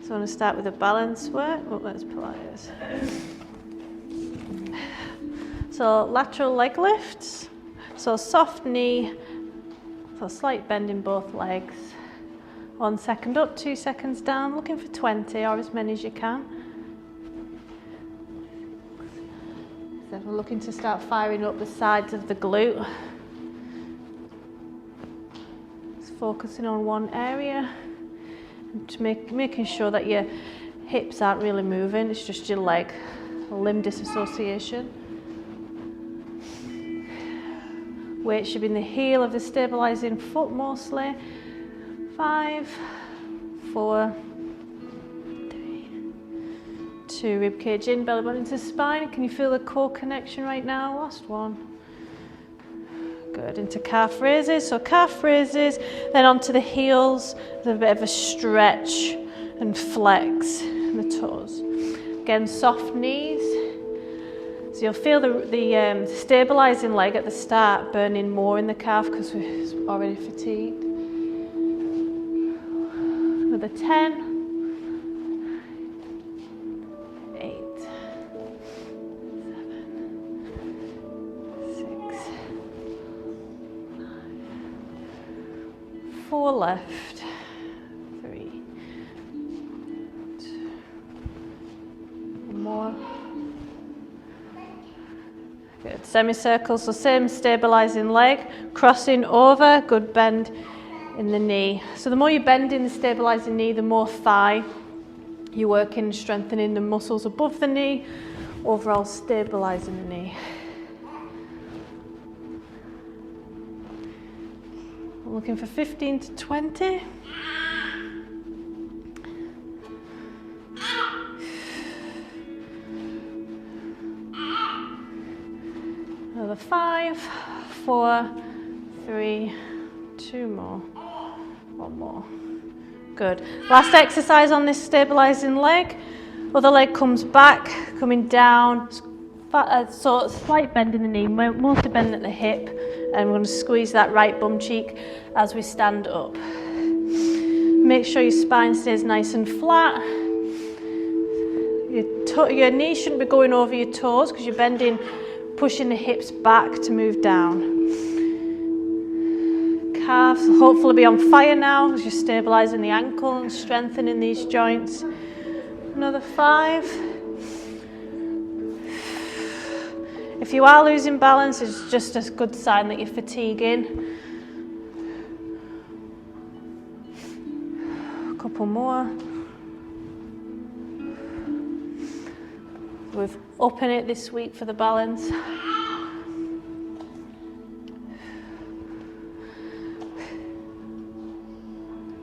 So I'm going to start with a balance work. Oh, that's Pilates. So lateral leg lifts. So soft knee, so slight bend in both legs. 1 second up, 2 seconds down, looking for 20 or as many as you can. So we're looking to start firing up the sides of the glute. Just focusing on one area. To making sure that your hips aren't really moving, it's just your leg, limb disassociation. Weight should be in the heel of the stabilizing foot mostly. 5, 4, 3, 2, rib cage in, belly button into spine. Can you feel the core connection right now? Last one. Good, into calf raises. So calf raises, then onto the heels, with a bit of a stretch and flex in the toes. Again, soft knees. So you'll feel the stabilizing leg at the start burning more in the calf because we're already fatigued. Another 10. 4 left, 3, 2, more. Good, semicircle, so same stabilizing leg, crossing over, good bend in the knee. So the more you bend in the stabilizing knee, the more thigh you're working, strengthening the muscles above the knee, overall stabilizing the knee. I'm looking for 15 to 20. Another 5, 4, 3, 2 more, 1 more. Good. Last exercise on this stabilizing leg. Other leg comes back, coming down. So slight bend in the knee, mostly bend at the hip, and we're going to squeeze that right bum cheek as we stand up. Make sure your spine stays nice and flat. Your knee shouldn't be going over your toes because you're bending, pushing the hips back to move down. Calves will hopefully be on fire now as you're stabilizing the ankle and strengthening these joints. Another 5. If you are losing balance, it's just a good sign that you're fatiguing. A couple more. We're upping it this week for the balance.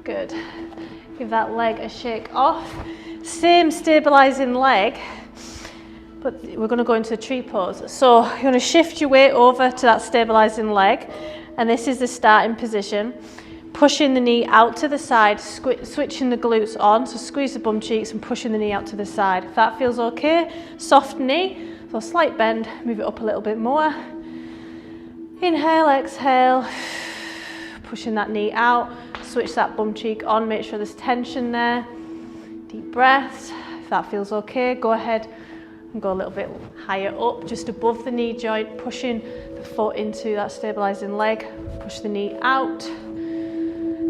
Good. Give that leg a shake off. Same stabilizing leg, but we're going to go into the tree pose. So you're going to shift your weight over to that stabilizing leg, and this is the starting position. Pushing the knee out to the side, switching the glutes on, so squeeze the bum cheeks and pushing the knee out to the side. If that feels okay, soft knee, so slight bend, move it up a little bit more. Inhale, exhale, pushing that knee out, switch that bum cheek on, make sure there's tension there. Deep breaths. If that feels okay, go ahead and go a little bit higher up, just above the knee joint, pushing the foot into that stabilizing leg. Push the knee out.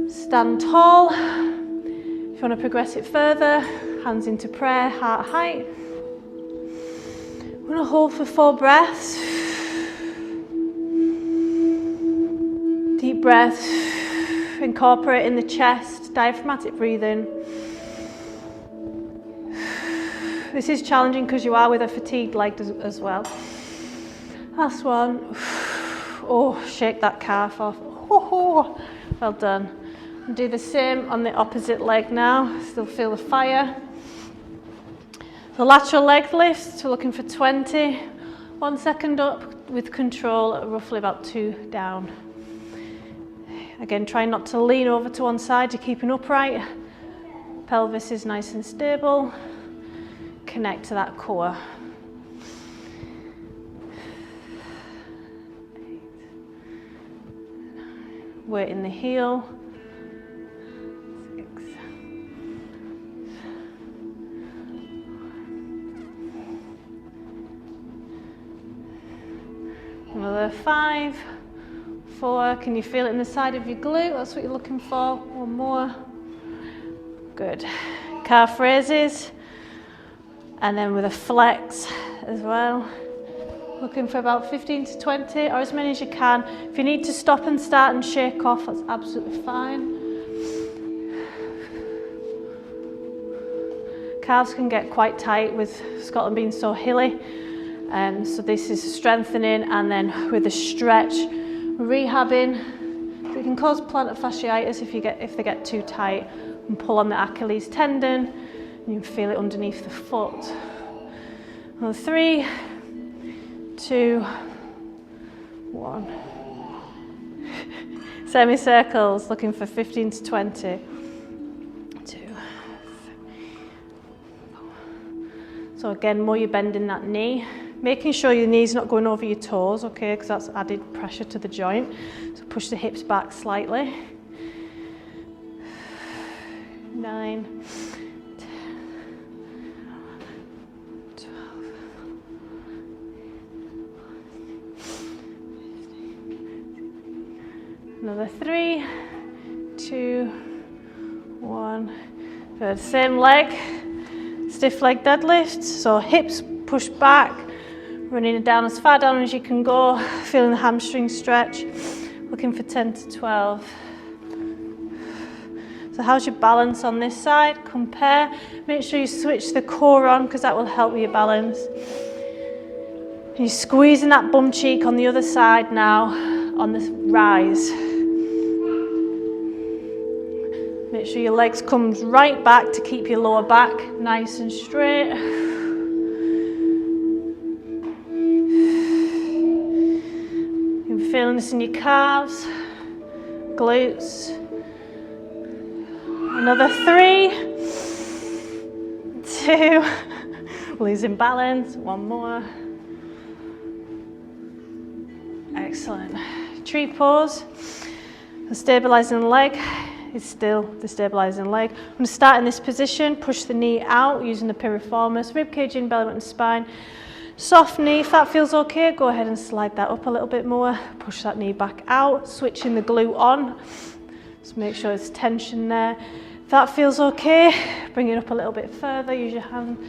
Stand tall. If you want to progress it further, hands into prayer, heart height. We're going to hold for 4 breaths. Deep breath. Incorporate in the chest, diaphragmatic breathing. This is challenging because you are with a fatigued leg as well. Last one. Oh, shake that calf off. Oh, well done. And do the same on the opposite leg now. Still feel the fire. The lateral leg lifts, we're looking for 20. 1 second up with control, roughly about 2 down. Again, try not to lean over to one side, you're keeping upright. Pelvis is nice and stable. Connect to that core. 8, 9. Weight in the heel. 6, Another 5, 4. Can you feel it in the side of your glute? That's what you're looking for. One more. Good. Calf raises. And then with a flex as well. Looking for about 15 to 20 or as many as you can. If you need to stop and start and shake off, that's absolutely fine. Calves can get quite tight with Scotland being so hilly. So this is strengthening, and then with a stretch, rehabbing. It can cause plantar fasciitis if they get too tight, and pull on the Achilles tendon, and you can feel it underneath the foot. Another 3, 2, 1. Semicircles, looking for 15 to 20. 2, 3, 4. So again, more you're bending that knee. Making sure your knee's not going over your toes, okay, because that's added pressure to the joint. So push the hips back slightly. 9, 10, 12, 15. Another 3, 2, 1. Good. Same leg, stiff leg deadlift. So hips push back. Running it down as far down as you can go, feeling the hamstring stretch, looking for 10 to 12. So how's your balance on this side? Compare, make sure you switch the core on because that will help with your balance. And you're squeezing that bum cheek on the other side now, on the rise. Make sure your legs come right back to keep your lower back nice and straight. Feeling this in your calves, glutes. Another 3, 2, losing balance, 1 more. Excellent. Tree pose. The stabilizing leg is still the stabilizing leg. I'm going to start in this position, push the knee out using the piriformis, ribcage in, belly button, spine. Soft knee, if that feels okay, go ahead and slide that up a little bit more. Push that knee back out, switching the glute on. Just make sure there's tension there. If that feels okay, bring it up a little bit further, use your hand.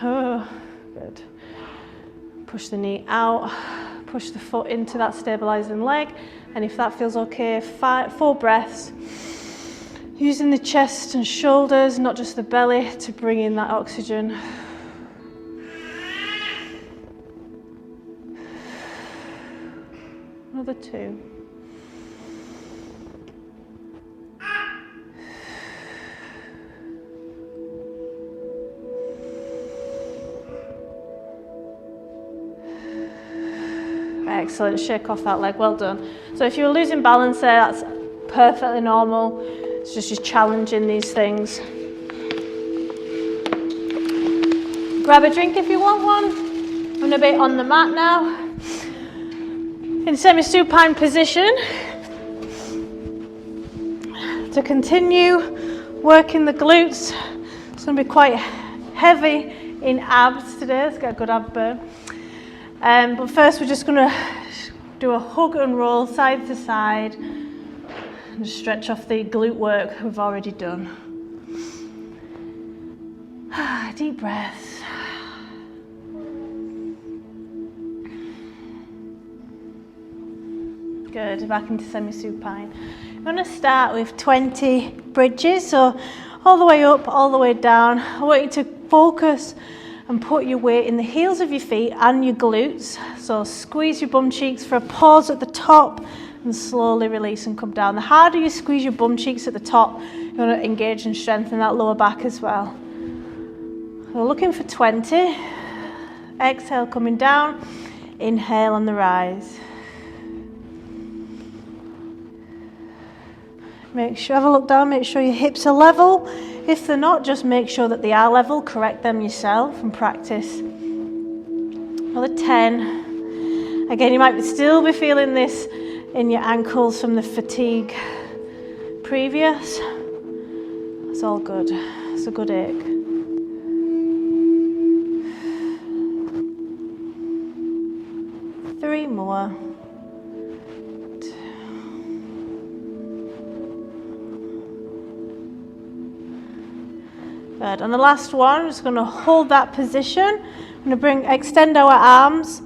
Oh, good. Push the knee out, push the foot into that stabilizing leg. And if that feels okay, 4 breaths. Using the chest and shoulders, not just the belly, to bring in that oxygen. Another 2. Excellent, shake off that leg, well done. So if you were losing balance there, that's perfectly normal. It's just you're challenging these things. Grab a drink if you want one. I'm going to be on the mat now. In semi-supine position, to continue working the glutes. It's going to be quite heavy in abs today. Let's get a good ab burn. But first we're just going to do a hug and roll side to side and just stretch off the glute work we've already done. Deep breaths. Good, back into semi-supine. I'm going to start with 20 bridges, so all the way up, all the way down. I want you to focus and put your weight in the heels of your feet and your glutes. So squeeze your bum cheeks for a pause at the top and slowly release and come down. The harder you squeeze your bum cheeks at the top, you're going to engage and strengthen that lower back as well. So looking for 20. Exhale, coming down. Inhale on the rise. Make sure, have a look down, make sure your hips are level. If they're not, just make sure that they are level, correct them yourself and practice. Another 10. Again, you might still be feeling this in your ankles from the fatigue previous. It's all good, it's a good ache. Three more. Good. And the last one, we're just going to hold that position. We're going to extend our arms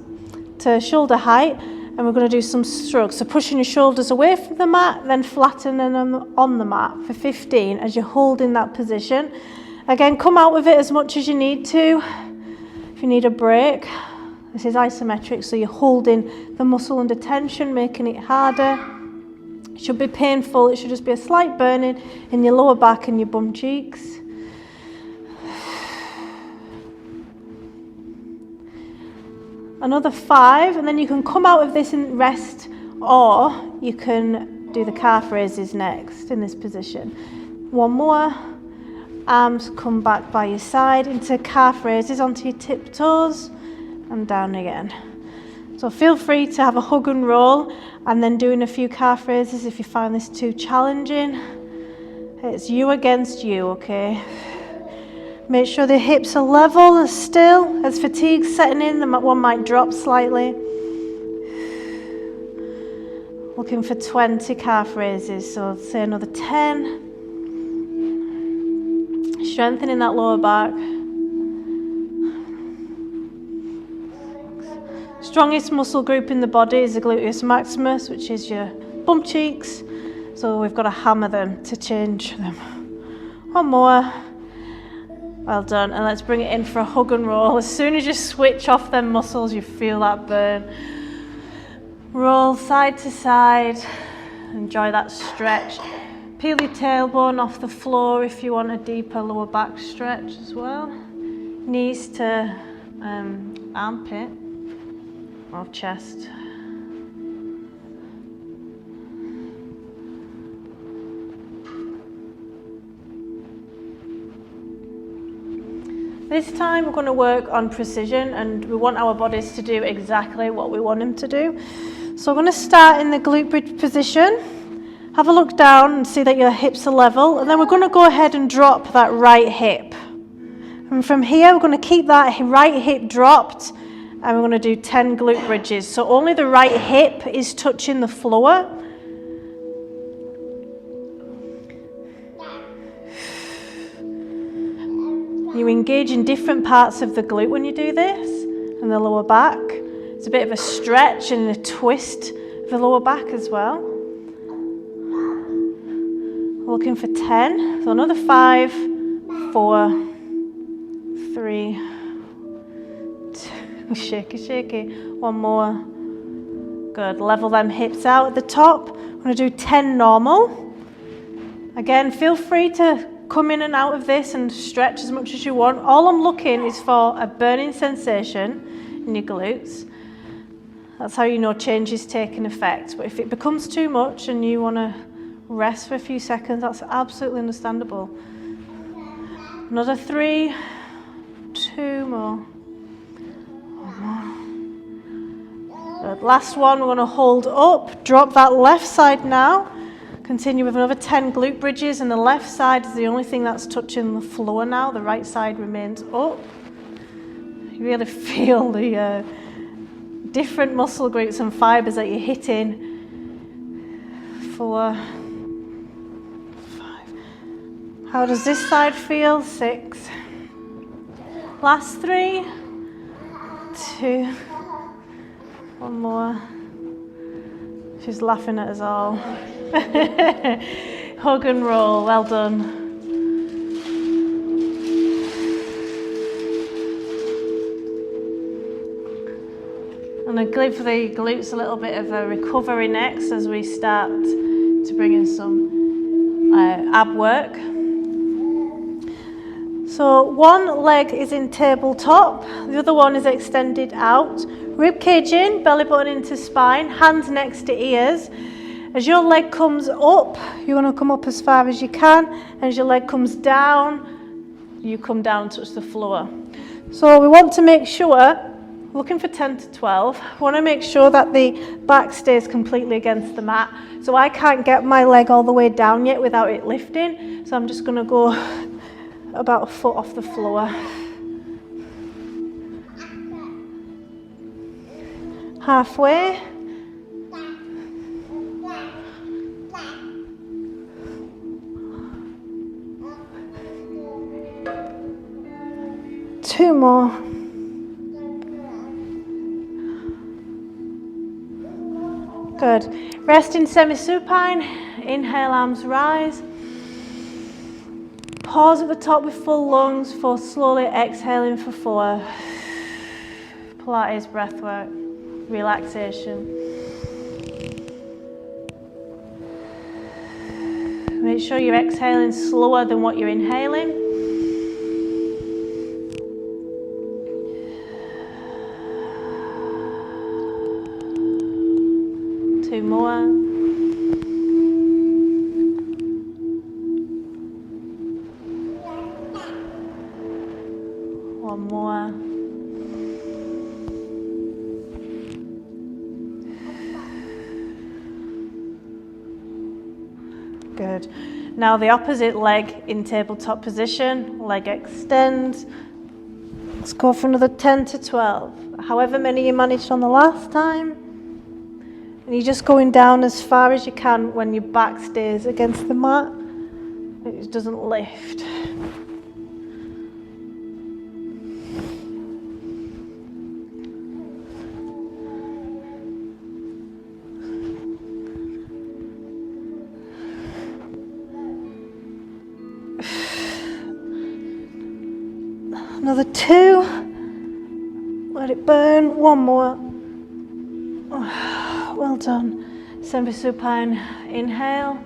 to shoulder height, and we're going to do some strokes. So pushing your shoulders away from the mat, then flattening them on the mat for 15 as you're holding that position. Again, come out with it as much as you need to. If you need a break, this is isometric, so you're holding the muscle under tension, making it harder. It should be painful. It should just be a slight burning in your lower back and your bum cheeks. Another 5, and then you can come out of this and rest, or you can do the calf raises next in this position. One more. Arms come back by your side into calf raises onto your tiptoes and down again. So feel free to have a hug and roll and then doing a few calf raises if you find this too challenging. It's you against you, okay? Make sure the hips are level and still. As fatigue's setting in, the one might drop slightly. Looking for 20 calf raises, so say another 10. Strengthening that lower back. Strongest muscle group in the body is the gluteus maximus, which is your bum cheeks. So we've got to hammer them to change them. One more. Well done. And let's bring it in for a hug and roll. As soon as you switch off them muscles, you feel that burn. Roll side to side. Enjoy that stretch. Peel your tailbone off the floor if you want a deeper lower back stretch as well. Knees to armpit or chest. This time we're going to work on precision, and we want our bodies to do exactly what we want them to do. So we're going to start in the glute bridge position. Have a look down and see that your hips are level, and then we're going to go ahead and drop that right hip. And from here, we're going to keep that right hip dropped, and we're going to do 10 glute bridges. So only the right hip is touching the floor. You engage in different parts of the glute when you do this, and the lower back. It's a bit of a stretch and a twist of the lower back as well. Looking for 10. So another 5, 4, 3, 2, shaky. One more. Good. Level them hips out at the top. I'm going to do 10 normal. Again, feel free to come in and out of this and stretch as much as you want. All I'm looking is for a burning sensation in your glutes. That's how you know change is taking effect. But if it becomes too much and you want to rest for a few seconds, that's absolutely understandable. Another 3, 2 more. One more. Good. Last one, we're going to hold up, drop that left side now. Continue with another 10 glute bridges, and the left side is the only thing that's touching the floor now. The right side remains up. You really feel the different muscle groups and fibers that you're hitting. 4, 5. How does this side feel? 6. Last 3, 2, one more. She's laughing at us all. Hug and roll, well done. And I give the glutes a little bit of a recovery next as we start to bring in some ab work. So one leg is in tabletop, the other one is extended out. Rib cage in, belly button into spine, hands next to ears. As your leg comes up, you want to come up as far as you can. And as your leg comes down, you come down and touch the floor. So we want to make sure, looking for 10 to 12, we want to make sure that the back stays completely against the mat. So I can't get my leg all the way down yet without it lifting. So I'm just going to go about a foot off the floor. Halfway. 2 more. Good. Rest in semi-supine. Inhale, arms rise. Pause at the top with full lungs for slowly exhaling for 4. Pilates breathwork, relaxation. Make sure you're exhaling slower than what you're inhaling. Two more. One more. Good. Now the opposite leg in tabletop position, leg extend. Let's go for another 10 to 12. However many you managed on the last time. And you're just going down as far as you can when your back stays against the mat. It doesn't lift. Another 2. Let it burn. 1 more. Well done. Semi-supine. Inhale.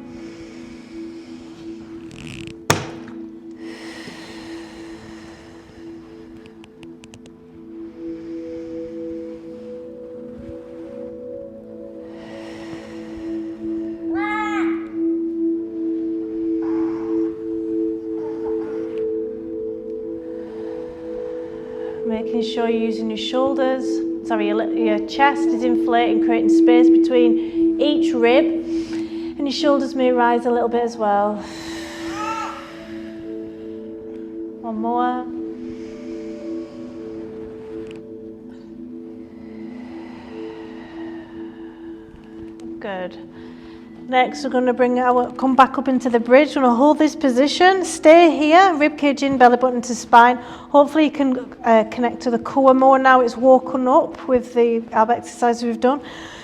Making sure you're using your shoulders, your chest is inflating, creating space between each rib, and your shoulders may rise a little bit as well. 1 more. Good. Next, we're going to come back up into the bridge. We're going to hold this position. Stay here, rib cage in, belly button to spine. Hopefully you can connect to the core more now. It's woken up with the ab exercise we've done.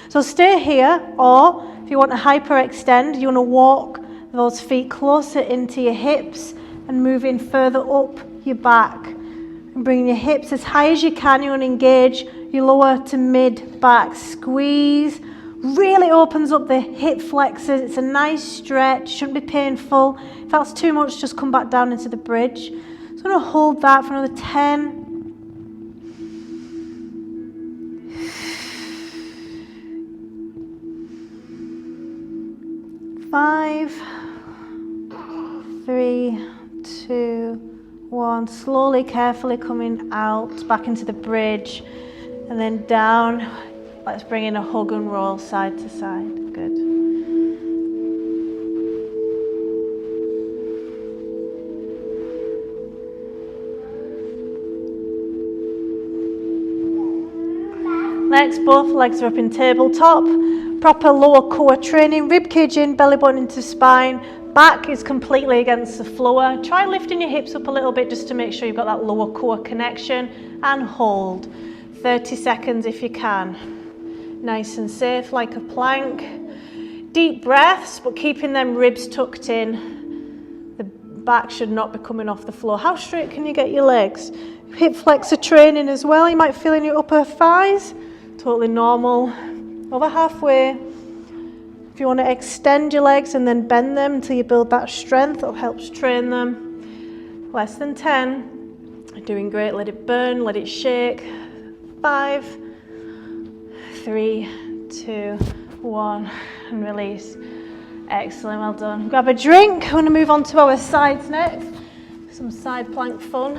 So stay here, or if you want to hyperextend, you want to walk those feet closer into your hips and moving further up your back. And bringing your hips as high as you can. You want to engage your lower to mid back. Squeeze. Really opens up the hip flexors. It's a nice stretch, shouldn't be painful. If that's too much, just come back down into the bridge. So I'm going to hold that for another 10. 5, 3, 2, 1. Slowly, carefully coming out, back into the bridge, and then down. Let's bring in a hug and roll side to side. Good. Next, both legs are up in tabletop. Proper lower core training. Rib cage in, belly button into spine. Back is completely against the floor. Try lifting your hips up a little bit just to make sure you've got that lower core connection. And hold. 30 seconds if you can. Nice and safe like a plank. Deep breaths, but keeping them ribs tucked in. The back should not be coming off the floor. How straight can you get your legs? Hip flexor training as well. You might feel in your upper thighs. Totally normal. Over halfway. If you want to extend your legs and then bend them until you build that strength, it helps train them. Less than 10. Doing great. Let it burn, let it shake. 5, 3, 2, 1, and release. Excellent, well done. Grab a drink. We're going to move on to our sides next. Some side plank fun.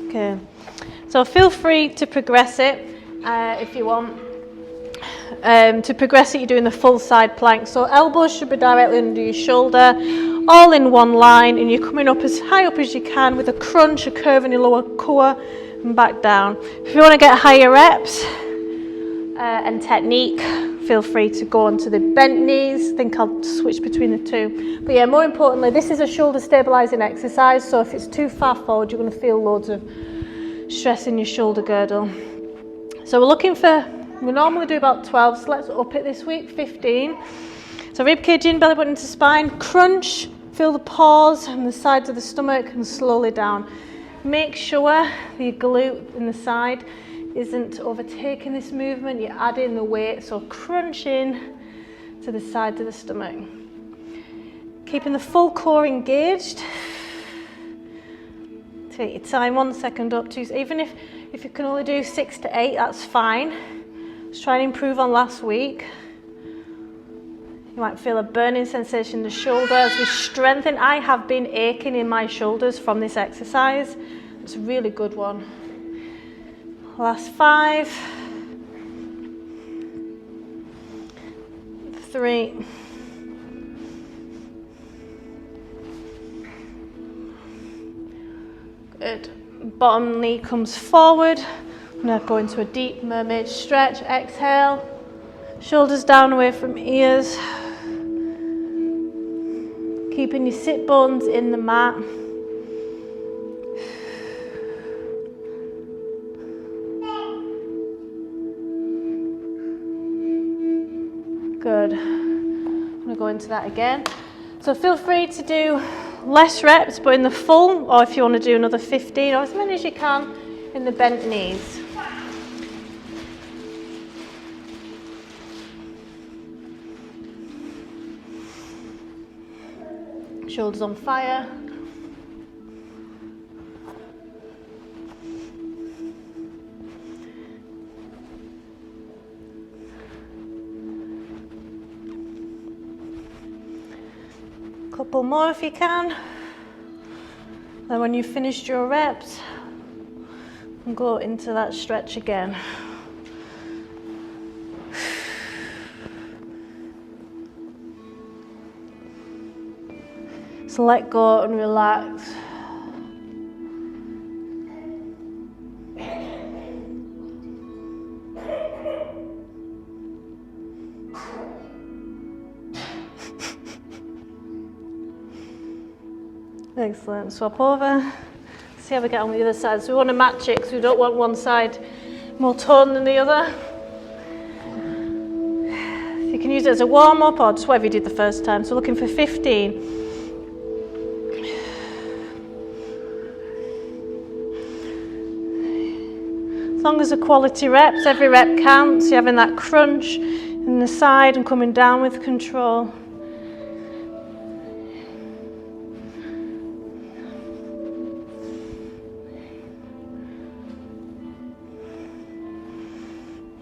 Okay, so feel free to progress it if you want. To progress it, you're doing the full side plank. So elbows should be directly under your shoulder, all in one line, and you're coming up as high up as you can with a crunch, a curve in your lower core, and back down. If you want to get higher reps, and technique, feel free to go onto the bent knees. I think I'll switch between the two. But yeah, more importantly, this is a shoulder stabilizing exercise, so if it's too far forward, you're going to feel loads of stress in your shoulder girdle. So we normally do about 12, so let's up it this week, 15. So rib cage in, belly button to spine, crunch, feel the pause on the sides of the stomach and slowly down. Make sure the glute in the side isn't overtaking this movement, you're adding the weight, so crunch in to the sides of the stomach. Keeping the full core engaged. Take your time, 1 second up, 2, even if you can only do 6 to 8, that's fine. Let's try and improve on last week. You might feel a burning sensation in the shoulder as we strengthen. I have been aching in my shoulders from this exercise. It's a really good one. Last 5, 3, 2. Bottom knee comes forward. I'm going to go into a deep mermaid stretch. Exhale. Shoulders down away from ears. Keeping your sit bones in the mat. Good. I'm going to go into that again. So feel free to do less reps, but in the full, or if you want to do another 15, or as many as you can in the bent knees. Shoulders on fire. Couple more if you can. Then when you've finished your reps, go into that stretch again. So let go and relax. Excellent. Swap over. See how we get on with the other side. So we want to match it because we don't want one side more toned than the other. You can use it as a warm-up or just whatever you did the first time. So looking for 15. As long as the quality reps, every rep counts. You're having that crunch in the side and coming down with control.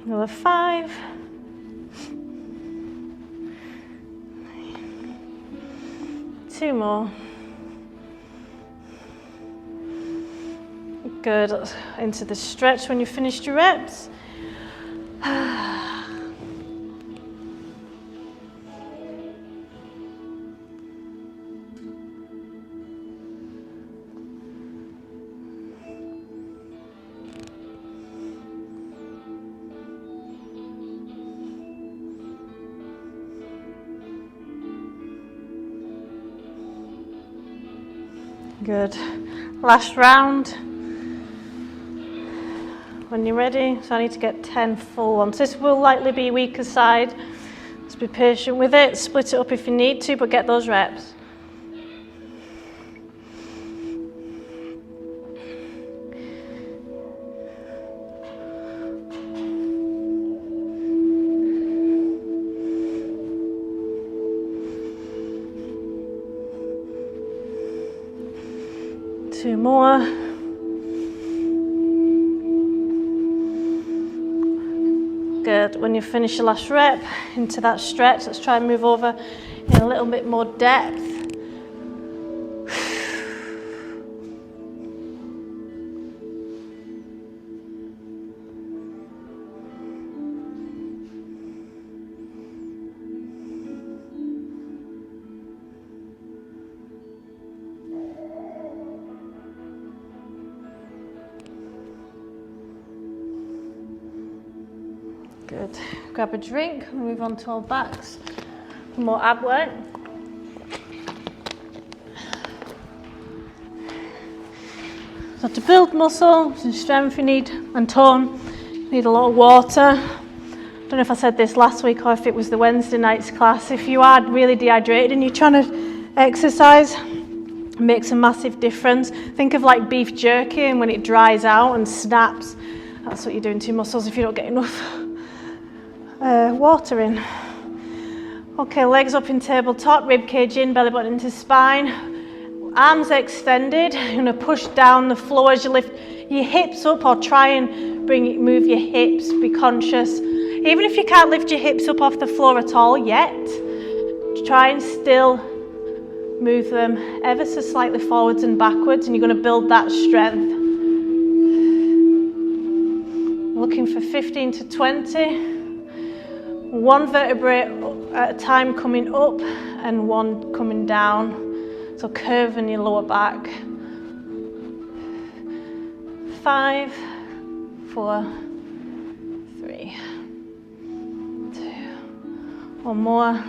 Another 5. Two more. Good. Into the stretch when you've finished your reps. Good. Last round. When you're ready, so I need to get 10 full ones. This will likely be weaker side. Just be patient with it. Split it up if you need to, but get those reps. Two more. Good. When you finish your last rep, into that stretch, let's try and move over in a little bit more depth. Good. Grab a drink and move on to our backs. More ab work. So to build muscle, some strength you need and tone, you need a lot of water. I don't know if I said this last week or if it was the Wednesday night's class. If you are really dehydrated and you're trying to exercise, it makes a massive difference. Think of like beef jerky, and when it dries out and snaps, that's what you're doing to your muscles if you don't get enough water in. Okay, legs up in tabletop, rib cage in, belly button into spine. Arms extended. You're going to push down the floor as you lift your hips up, or try and move your hips. Be conscious. Even if you can't lift your hips up off the floor at all yet, try and still move them ever so slightly forwards and backwards, and you're going to build that strength. Looking for 15 to 20. One vertebrae at a time coming up and one coming down. So curving your lower back. 5, 4, 3, 2. One more.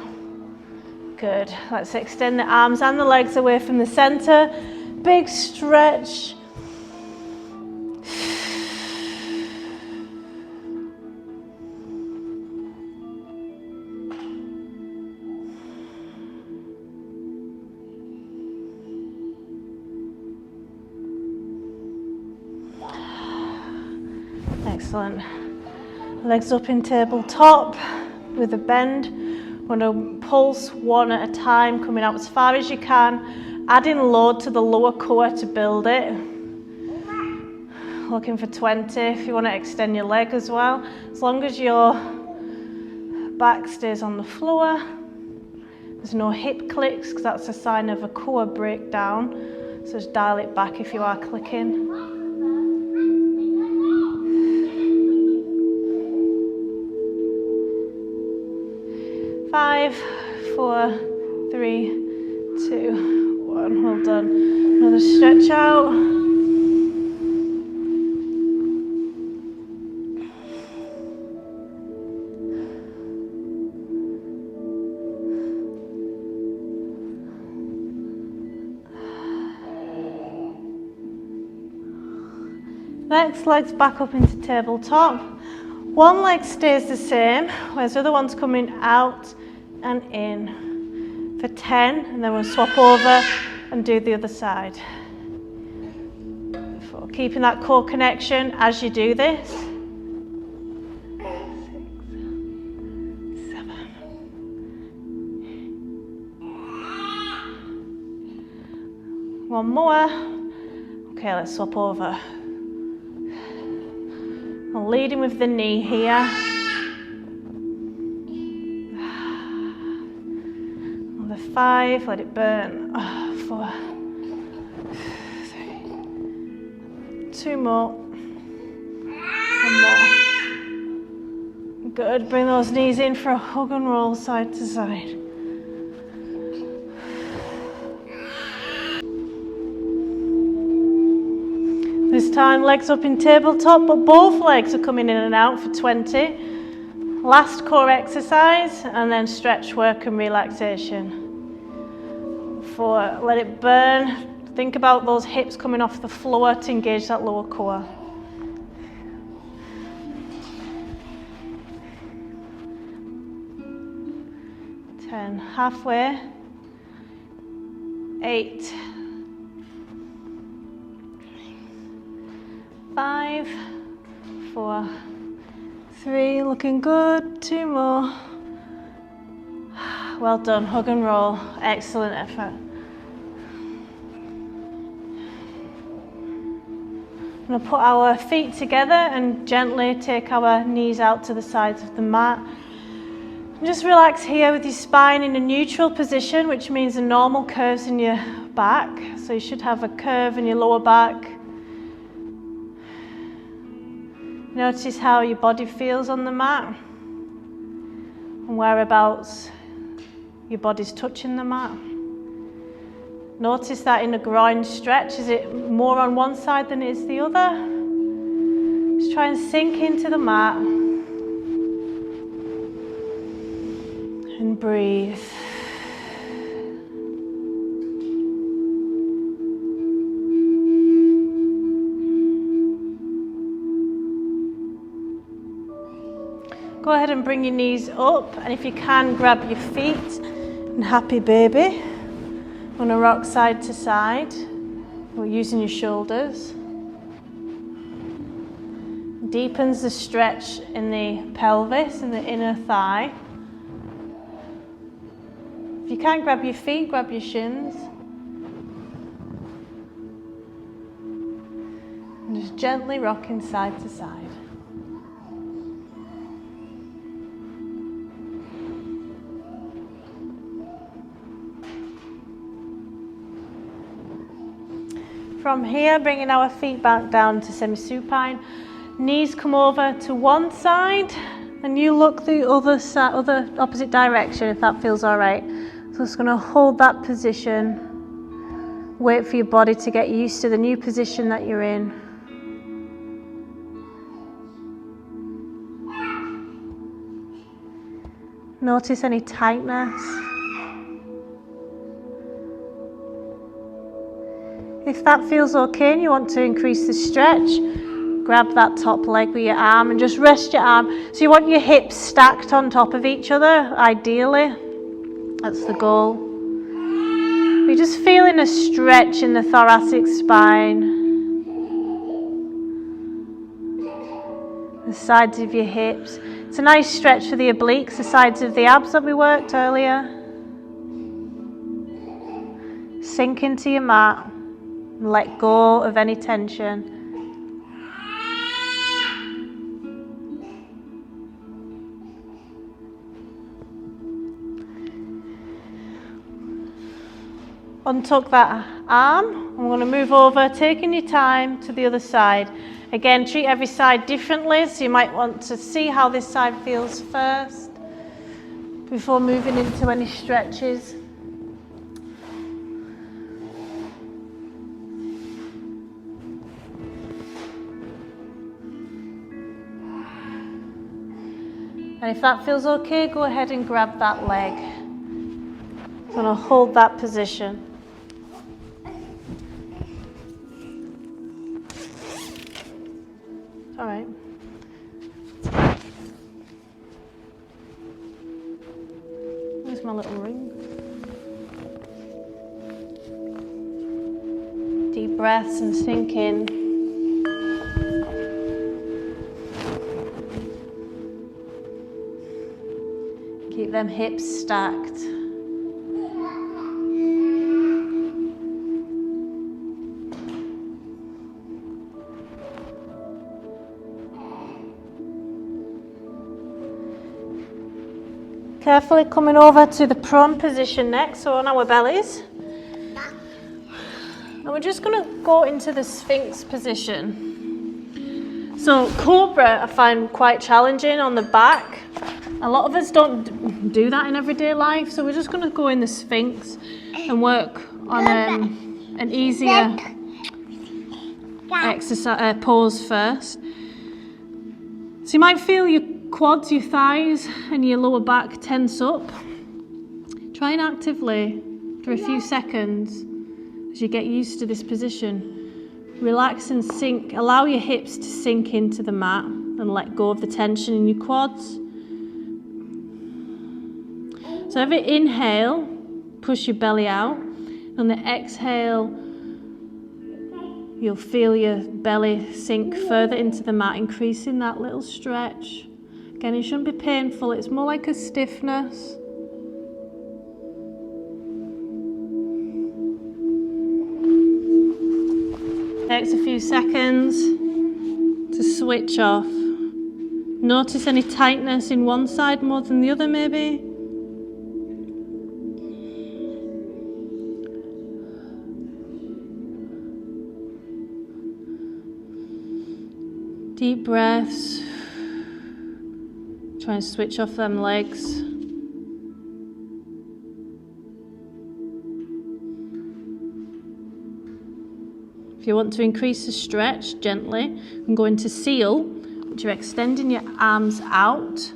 Good. Let's extend the arms and the legs away from the center. Big stretch. Excellent. Legs up in tabletop with a bend. We're going to pulse one at a time, coming out as far as you can. Adding load to the lower core to build it. Looking for 20 if you want to extend your leg as well. As long as your back stays on the floor. There's no hip clicks because that's a sign of a core breakdown. So just dial it back if you are clicking. 5, 4, 3, 2, 1. Well done. Another stretch out. Next, legs back up into tabletop. One leg stays the same, whereas the other one's coming out and in for 10, and then we'll swap over and do the other side. Keeping that core connection as you do this. 6, 7. One more. Okay, let's swap over. I'm leading with the knee here. Another 5, let it burn. 4, 3, 2 more. 1 more. Good, bring those knees in for a hug and roll side to side. This time, legs up in tabletop, but both legs are coming in and out for 20. Last core exercise, and then stretch work and relaxation. 4, let it burn. Think about those hips coming off the floor to engage that lower core. 10, halfway. 8. 5, 4, 3, looking good. 2 more. Well done, hug and roll. Excellent effort. I'm going to put our feet together and gently take our knees out to the sides of the mat. And just relax here with your spine in a neutral position, which means a normal curves in your back. So you should have a curve in your lower back. Notice how your body feels on the mat and whereabouts your body's touching the mat. Notice that in a groin stretch, is it more on one side than it is the other? Just try and sink into the mat. And breathe. Go ahead and bring your knees up, and if you can, grab your feet and happy baby. I'm going to rock side to side. We're using your shoulders. Deepens the stretch in the pelvis and the inner thigh. If you can't grab your feet, grab your shins. And just gently rocking side to side. From here, bringing our feet back down to semi-supine. Knees come over to one side, and you look the other side, opposite direction, if that feels all right. So it's going to hold that position. Wait for your body to get used to the new position that you're in. Notice any tightness. If that feels okay and you want to increase the stretch, grab that top leg with your arm and just rest your arm. So you want your hips stacked on top of each other, ideally. That's the goal. You're just feeling a stretch in the thoracic spine. The sides of your hips. It's a nice stretch for the obliques, the sides of the abs that we worked earlier. Sink into your mat. Let go of any tension. Untuck that arm. I'm going to move over, taking your time to the other side. Again, treat every side differently, so you might want to see how this side feels first before moving into any stretches. And if that feels okay, go ahead and grab that leg. I'm going to hold that position. All right. Where's my little ring? Deep breaths and sink in. Keep them hips stacked. Carefully coming over to the prone position next, so on our bellies. And we're just going to go into the Sphinx position. So Cobra I find quite challenging on the back. A lot of us don't do that in everyday life, so we're just going to go in the Sphinx and work on an easier exercise pose first. So you might feel your quads, your thighs and your lower back tense up. Try and actively, for a few seconds, as you get used to this position, relax and sink. Allow your hips to sink into the mat and let go of the tension in your quads. So every inhale, push your belly out. On the exhale, you'll feel your belly sink further into the mat, increasing that little stretch. Again, it shouldn't be painful, it's more like a stiffness. Takes a few seconds to switch off. Notice any tightness in one side more than the other, maybe. Deep breaths. Try and switch off them legs. If you want to increase the stretch gently, you can go into seal, which you're extending your arms out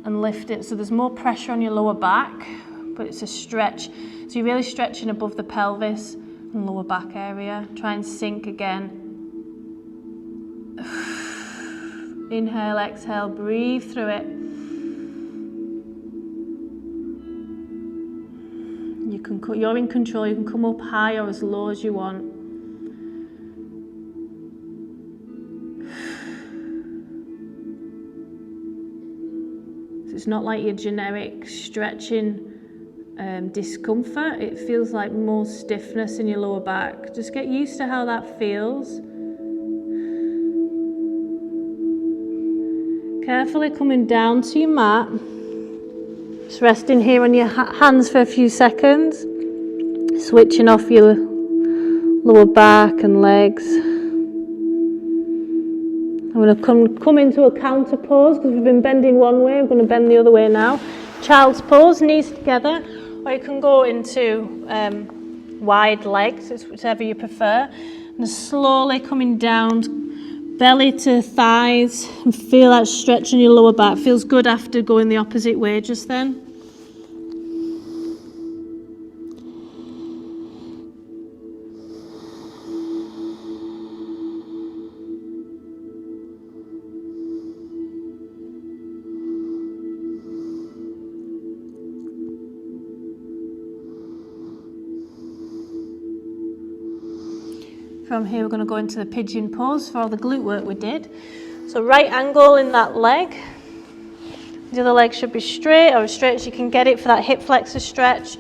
and lift it. So there's more pressure on your lower back, but it's a stretch. So you're really stretching above the pelvis and lower back area. Try and sink again. Inhale, exhale, breathe through it. You're in control. You can come up high or as low as you want. So it's not like your generic stretching discomfort. It feels like more stiffness in your lower back. Just get used to how that feels. Carefully coming down to your mat. Just resting here on your hands for a few seconds. Switching off your lower back and legs. I'm going to come into a counter pose because we've been bending one way. I'm going to bend the other way now. Child's pose, knees together. Or you can go into wide legs, it's whichever you prefer. And slowly coming down, belly to thighs, and feel that stretch in your lower back. Feels good after going the opposite way just then. From here we're going to go into the pigeon pose for all the glute work we did. So right angle in that leg. The other leg should be straight or as straight as you can get it for that hip flexor stretch.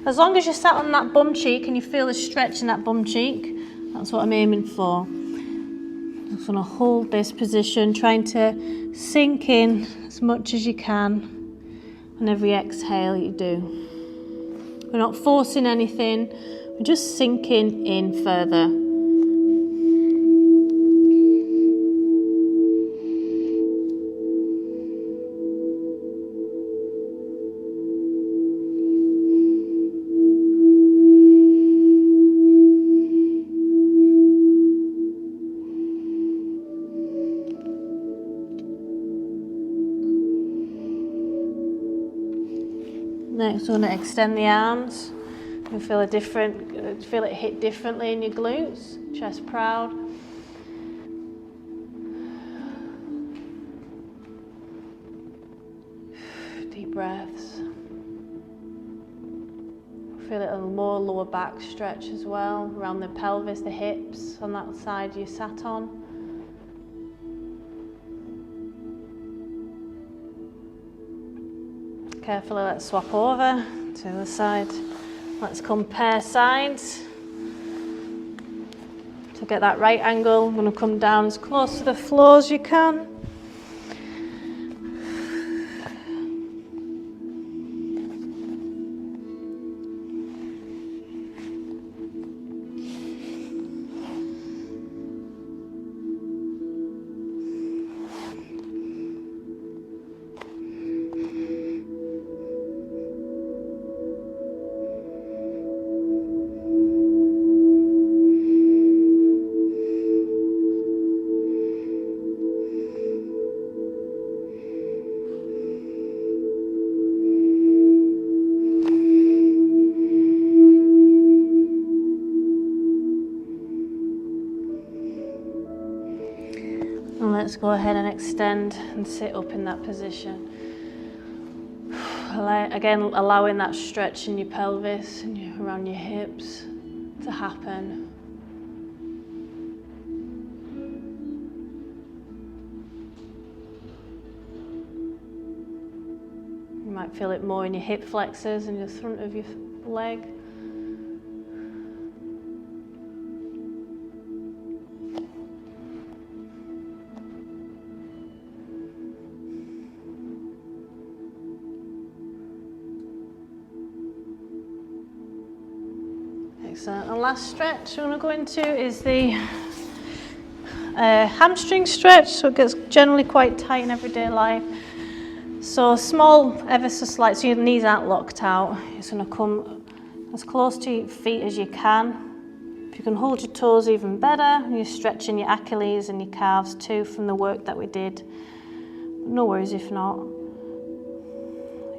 As long as you're sat on that bum cheek and you feel the stretch in that bum cheek, that's what I'm aiming for. I'm just going to hold this position, trying to sink in as much as you can on every exhale you do. We're not forcing anything, we're just sinking in further. Next, we're going to extend the arms. You'll feel feel it hit differently in your glutes. Chest proud. Deep breaths. Feel it a more lower back stretch as well, around the pelvis, the hips, on that side you sat on. Carefully, let's swap over to the other side. Let's compare sides. To get that right angle, I'm going to come down as close to the floor as you can. And let's go ahead and extend and sit up in that position. Again, allowing that stretch in your pelvis and around your hips to happen. You might feel it more in your hip flexors and the front of your leg. Excellent. And last stretch we're going to go into is the hamstring stretch. So it gets generally quite tight in everyday life. So small, ever so slight, so your knees aren't locked out. It's going to come as close to your feet as you can. If you can hold your toes, even better. You're stretching your Achilles and your calves too from the work that we did. No worries if not.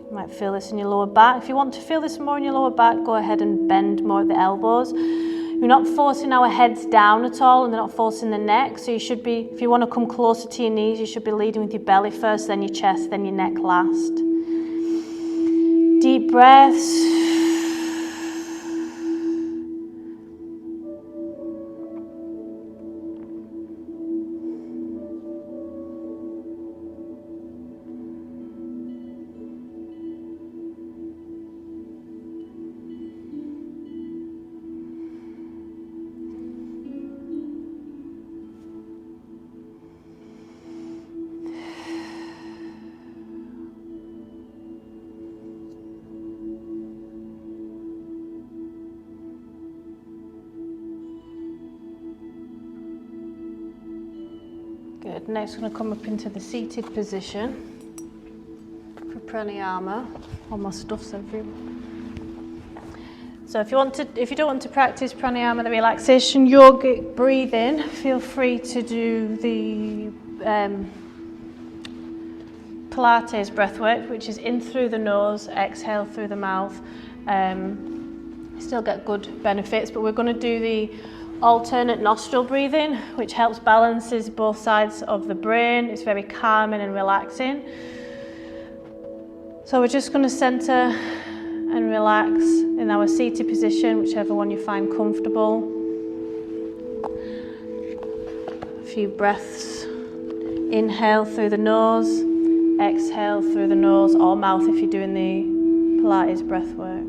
You might feel this in your lower back. If you want to feel this more in your lower back, go ahead and bend more at the elbows. We're not forcing our heads down at all, and they're not forcing the neck. So you should be, if you want to come closer to your knees, you should be leading with your belly first, then your chest, then your neck last. Deep breaths. Good. Next, we're going to come up into the seated position for pranayama. All my stuff's everywhere. So if you don't want to practice pranayama, the relaxation yogic breathing, feel free to do the Pilates breathwork, which is in through the nose, exhale through the mouth. Still get good benefits, but we're going to do the alternate nostril breathing, which helps balances both sides of the brain. It's very calming and relaxing. So we're just going to center and relax in our seated position, whichever one you find comfortable. A few breaths. Inhale through the nose, exhale through the nose or mouth if you're doing the Pilates breathwork.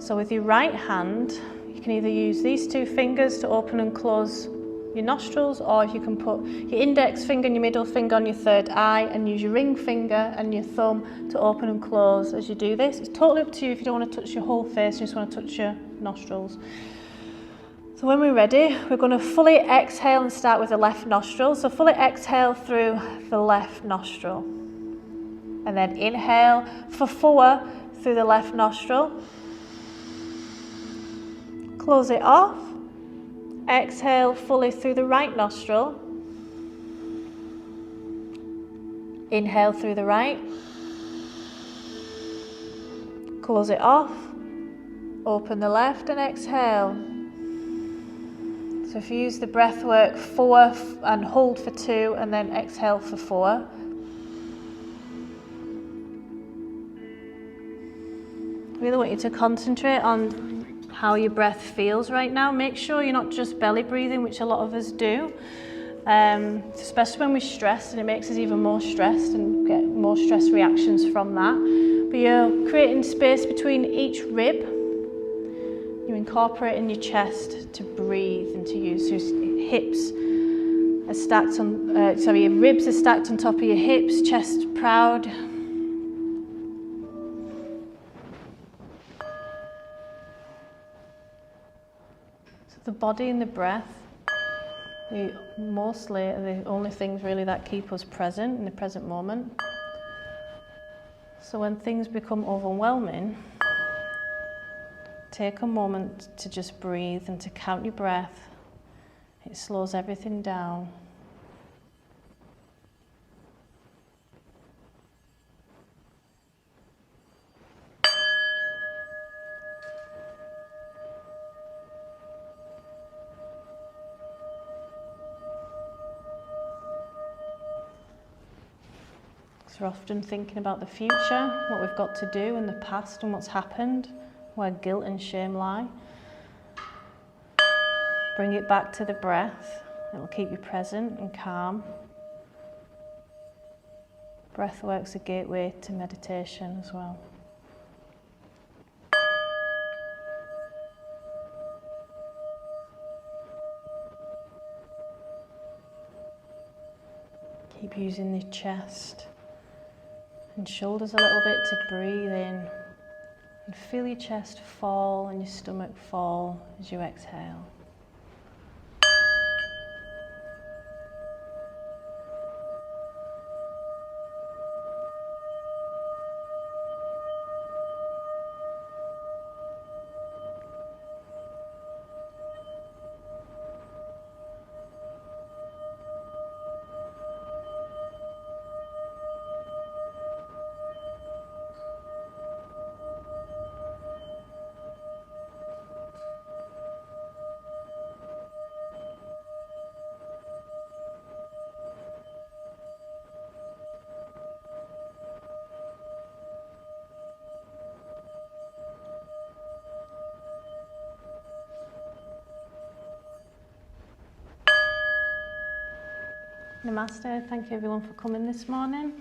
So with your right hand, you can either use these two fingers to open and close your nostrils, or you can put your index finger and your middle finger on your third eye and use your ring finger and your thumb to open and close as you do this. It's totally up to you if you don't want to touch your whole face, you just want to touch your nostrils. So when we're ready, we're going to fully exhale and start with the left nostril. So fully exhale through the left nostril. And then inhale for 4 through the left nostril. Close it off. Exhale fully through the right nostril. Inhale through the right. Close it off. Open the left and exhale. So if you use the breath work 4 and hold for 2 and then exhale for 4. I really want you to concentrate on how your breath feels right now. Make sure you're not just belly breathing, which a lot of us do, especially when we're stressed, and it makes us even more stressed and get more stress reactions from that. But you're creating space between each rib. You're incorporating your chest to breathe and to use. So your hips are stacked on, your ribs are stacked on top of your hips, chest proud. The body and the breath, mostly are the only things really that keep us present in the present moment. So when things become overwhelming, take a moment to just breathe and to count your breath. It slows everything down. We're often thinking about the future, what we've got to do, and the past and what's happened, where guilt and shame lie. Bring it back to the breath. It will keep you present and calm. Breath work's a gateway to meditation as well. Keep using the chest and shoulders a little bit to breathe in and feel your chest fall and your stomach fall as you exhale. Namaste. Thank you everyone for coming this morning.